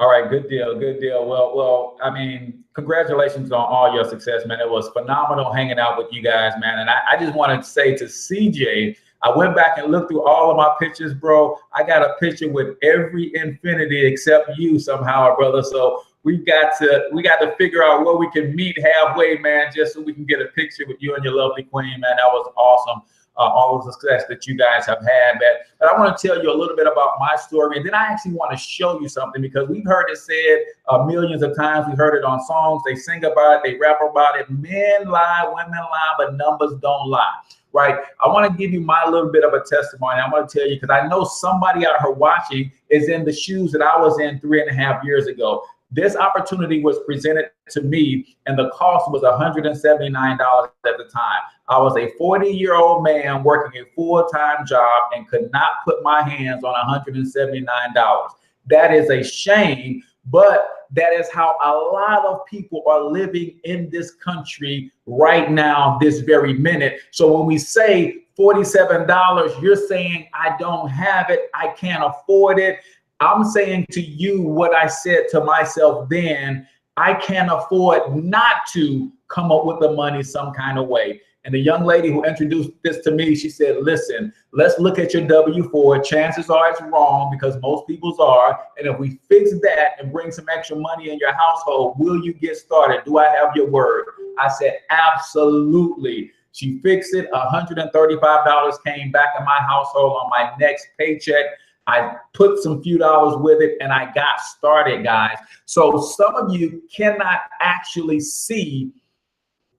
All right, good deal, good deal. Well, I mean, congratulations on all your success, man. It was phenomenal hanging out with you guys, man. And I just wanted to say to CJ, I went back and looked through all of my pictures, bro. I got a picture with every Infiniti except you somehow, brother. So we got to figure out where we can meet halfway, man, just so we can get a picture with you and your lovely queen, man. That was awesome. All the success that you guys have had, man. But I want to tell you a little bit about my story, and then I actually want to show you something, because we've heard it said millions of times. We heard it on songs. They sing about it. They rap about it. Men lie, women lie, but numbers don't lie, right? I want to give you my little bit of a testimony. I'm going to tell you, because I know somebody out here watching is in the shoes that I was in 3.5 years ago. This opportunity was presented to me, and the cost was $179 at the time. I was a 40-year-old man working a full-time job and could not put my hands on $179. That is a shame, but that is how a lot of people are living in this country right now, this very minute. So when we say $47, you're saying, I don't have it, I can't afford it. I'm saying to you what I said to myself then: I can't afford not to come up with the money some kind of way. And the young lady who introduced this to me, she said, listen, let's look at your W-4. Chances are it's wrong, because most people's are. And if we fix that and bring some extra money in your household, will you get started? Do I have your word? I said, absolutely. She fixed it. $135 came back in my household on my next paycheck. I put some few dollars with it and I got started, guys. So some of you cannot actually see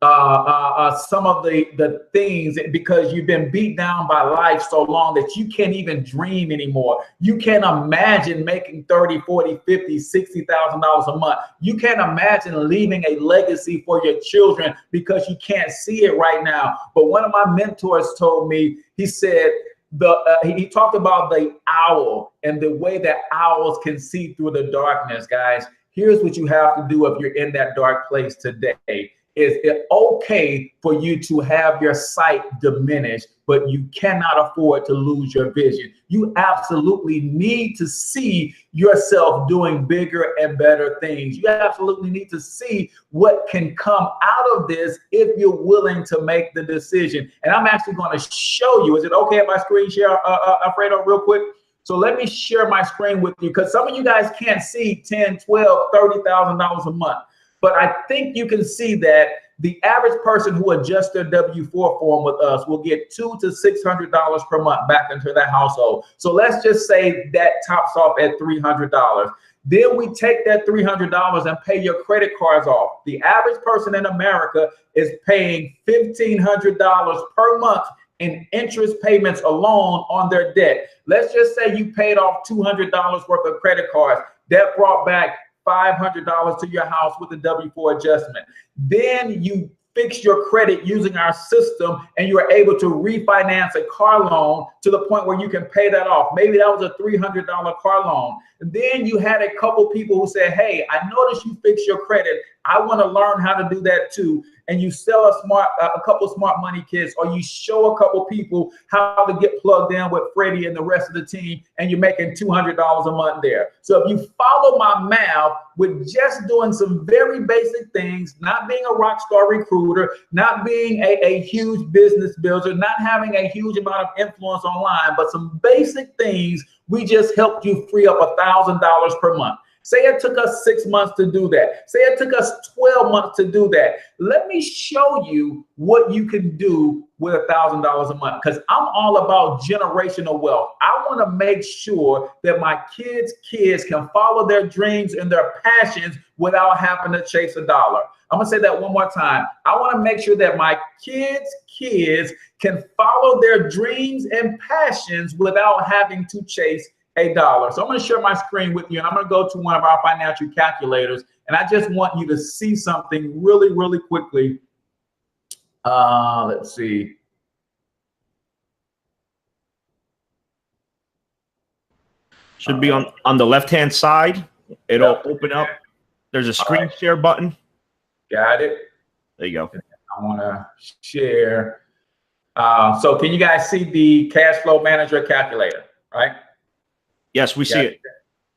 some of the things, because you've been beat down by life so long that you can't even dream anymore. You can't imagine making $30, $40, $50, $60,000 a month. You can't imagine leaving a legacy for your children because you can't see it right now. But one of my mentors told me, he said, he talked about the owl and the way that owls can see through the darkness, guys. Here's what you have to do if you're in that dark place today. Is it okay for you to have your sight diminished, but you cannot afford to lose your vision? You absolutely need to see yourself doing bigger and better things. You absolutely need to see what can come out of this if you're willing to make the decision. And I'm actually going to show you. Is it okay if I screen share, Alfredo, real quick? So let me share my screen with you, because some of you guys can't see $10, $12, $30,000 a month. But I think you can see that the average person who adjusts their W-4 form with us will get $200 to $600 per month back into their household. So let's just say that tops off at $300. Then we take that $300 and pay your credit cards off. The average person in America is paying $1,500 per month in interest payments alone on their debt. Let's just say you paid off $200 worth of credit cards. That brought back $500 to your house with a W-4 adjustment. Then you fix your credit using our system, and you are able to refinance a car loan to the point where you can pay that off. Maybe that was a $300 car loan. And then you had a couple people who said, hey, I noticed you fixed your credit. I want to learn how to do that too. And you sell a couple smart money kits, or you show a couple people how to get plugged in with Freddie and the rest of the team, and you're making $200 a month there. So if you follow my math with just doing some very basic things, not being a rock star recruiter, not being a huge business builder, not having a huge amount of influence online, but some basic things, we just helped you free up $1,000 per month. Say it took us 6 months to do that. Say it took us 12 months to do that. Let me show you what you can do with $1,000 a month, because I'm all about generational wealth. I want to make sure that my kids' kids can follow their dreams and their passions without having to chase a dollar. I'm going to say that one more time. I want to make sure that my kids' kids can follow their dreams and passions without having to chase a dollar. So I'm going to share my screen with you, and I'm going to go to one of our financial calculators, and I just want you to see something really, really quickly. Let's see. Should be on the left-hand side. It'll open up. There's a screen share button. Got it. There you go. I want to share. So can you guys see the cash flow manager calculator, right? Yes, we see it.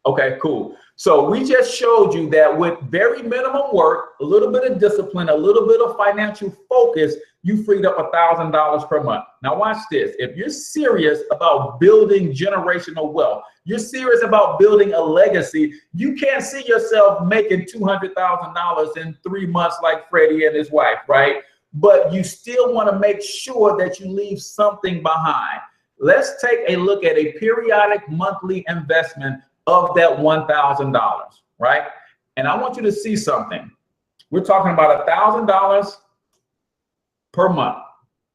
Okay, cool. So we just showed you that with very minimum work, a little bit of discipline, a little bit of financial focus, you freed up $1,000 per month. Now watch this. If you're serious about building generational wealth, you're serious about building a legacy, you can't see yourself making $200,000 in 3 months like Freddie and his wife, right? But you still want to make sure that you leave something behind. Let's take a look at a periodic monthly investment of that $1,000, right? And I want you to see something. We're talking about $1,000 per month.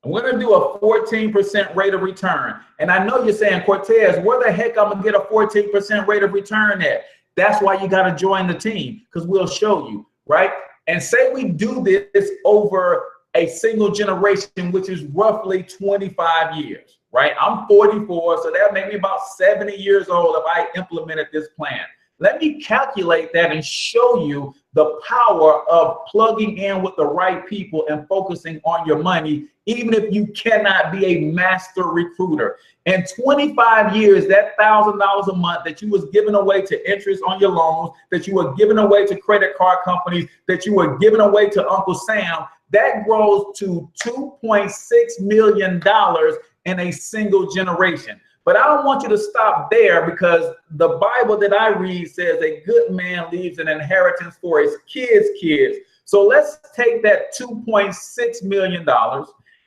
And we're going to do a 14% rate of return. And I know you're saying, Cortez, where the heck I'm going to get a 14% rate of return at? That's why you got to join the team, because we'll show you, right? And say we do this over a single generation, which is roughly 25 years. Right? I'm 44, so that made me about 70 years old if I implemented this plan. Let me calculate that and show you the power of plugging in with the right people and focusing on your money, even if you cannot be a master recruiter. In 25 years, that $1,000 a month that you was giving away to interest on your loans, that you were giving away to credit card companies, that you were giving away to Uncle Sam, that grows to $2.6 million in a single generation. But I don't want you to stop there, because the Bible that I read says a good man leaves an inheritance for his kids. So let's take that $2.6 million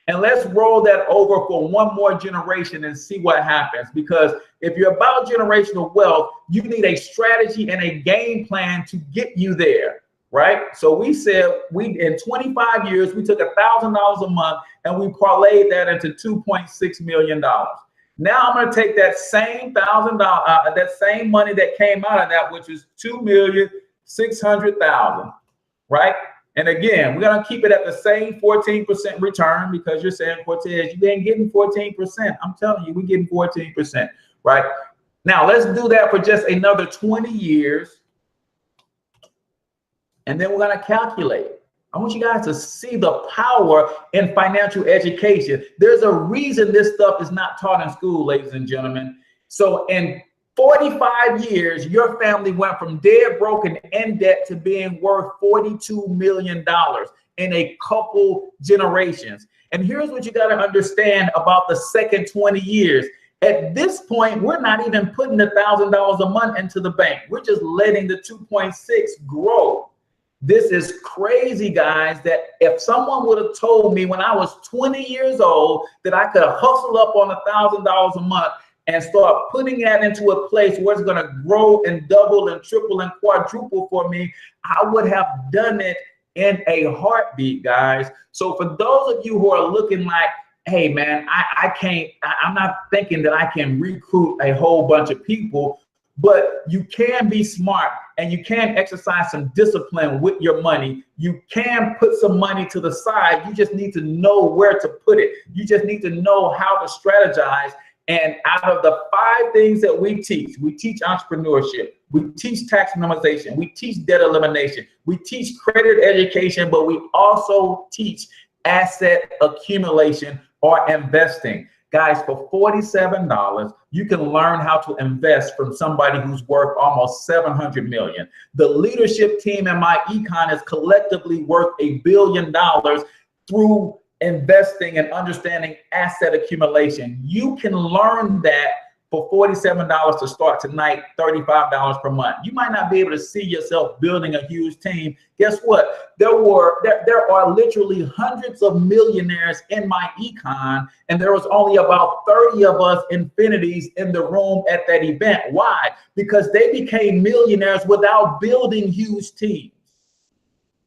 and let's roll that over for one more generation and see what happens. Because if you're about generational wealth, you need a strategy and a game plan to get you there. Right? So we said in 25 years, we took $1,000 a month and we parlayed that into $2.6 million. Now I'm going to take that same $1,000, that same money that came out of that, which is $2,600,000, right? And again, we're going to keep it at the same 14% return, because you're saying, Cortez, you ain't getting 14%. I'm telling you, we're getting 14%, right? Now let's do that for just another 20 years. And then we're going to calculate. I want you guys to see the power in financial education. There's a reason this stuff is not taught in school, ladies and gentlemen. So in 45 years, your family went from dead broke and in debt to being worth $42 million in a couple generations. And here's what you got to understand about the second 20 years. At this point, we're not even putting $1,000 a month into the bank. We're just letting the 2.6 grow. This is crazy, guys, that if someone would have told me when I was 20 years old that I could hustle up on $1,000 a month and start putting that into a place where it's going to grow and double and triple and quadruple for me, I would have done it in a heartbeat, guys. So for those of you who are looking like, hey, man, I'm not thinking that I can recruit a whole bunch of people, but you can be smart and you can exercise some discipline with your money. You can put some money to the side. You just need to know where to put it. You just need to know how to strategize. And out of the 5 things that we teach entrepreneurship, we teach tax minimization, we teach debt elimination, we teach credit education, but we also teach asset accumulation or investing. Guys, for $47, you can learn how to invest from somebody who's worth almost $700 million. The leadership team in my econ is collectively worth $1 billion through investing and understanding asset accumulation. You can learn that for $47 to start tonight, $35 per month. You might not be able to see yourself building a huge team. Guess what? There are literally hundreds of millionaires in my econ, and there was only about 30 of us infinities in the room at that event. Why? Because they became millionaires without building huge teams.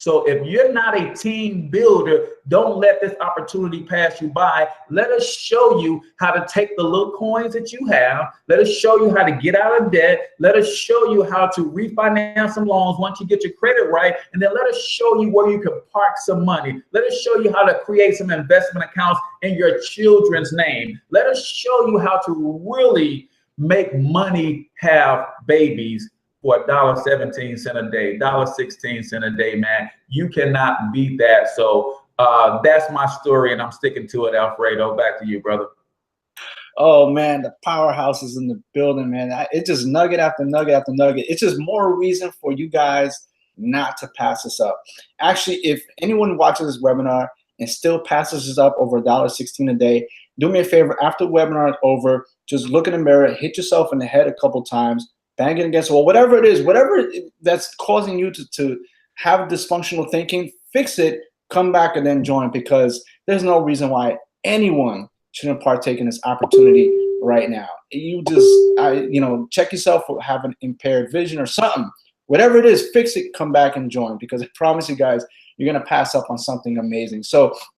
So if you're not a team builder, don't let this opportunity pass you by. Let us show you how to take the little coins that you have. Let us show you how to get out of debt. Let us show you how to refinance some loans once you get your credit right. And then let us show you where you can park some money. Let us show you how to create some investment accounts in your children's name. Let us show you how to really make money have babies for $1.17 a day, $1.16 a day, man. You cannot beat that. So that's my story, and I'm sticking to it, Alfredo. Back to you, brother. Oh man, the powerhouse is in the building, man. It's just nugget after nugget after nugget. It's just more reason for you guys not to pass this up. Actually, if anyone watches this webinar and still passes this up over $1.16 a day, do me a favor. After the webinar is over, just look in the mirror, hit yourself in the head a couple times, bang it against the wall, whatever it is, that's causing you to have dysfunctional thinking, fix it, come back and then join, because there's no reason why anyone shouldn't partake in this opportunity right now. You just, check yourself for having impaired vision or something. Whatever it is, fix it, come back and join, because I promise you guys, you're going to pass up on something amazing. So